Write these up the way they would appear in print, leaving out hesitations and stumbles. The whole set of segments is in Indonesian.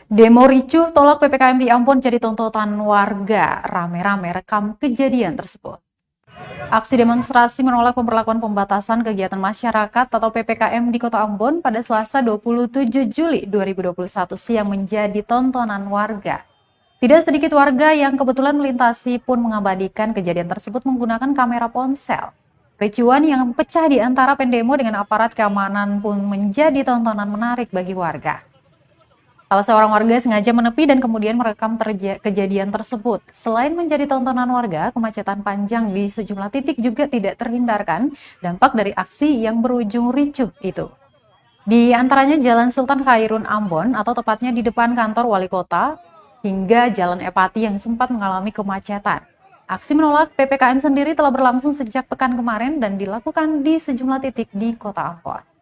Demo ricuh tolak PPKM di Ambon jadi tontonan warga. Rame-rame rekam kejadian tersebut. Aksi demonstrasi menolak pemberlakuan pembatasan kegiatan masyarakat atau PPKM di Kota Ambon pada Selasa 27 Juli 2021 siang menjadi tontonan warga. Tidak sedikit warga yang kebetulan melintasi pun mengabadikan kejadian tersebut menggunakan kamera ponsel. Ricuan yang pecah di antara pendemo dengan aparat keamanan pun menjadi tontonan menarik bagi warga. Salah seorang warga sengaja menepi dan kemudian merekam kejadian tersebut. Selain menjadi tontonan warga, kemacetan panjang di sejumlah titik juga tidak terhindarkan dampak dari aksi yang berujung ricuh itu. Di antaranya Jalan Sultan Khairun Ambon atau tepatnya di depan kantor wali kota hingga Jalan Epati yang sempat mengalami kemacetan. Aksi menolak PPKM sendiri telah berlangsung sejak pekan kemarin dan dilakukan di sejumlah titik di Kota Ambon.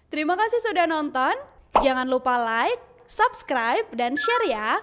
Terima kasih sudah nonton. Jangan lupa like, subscribe, dan share ya.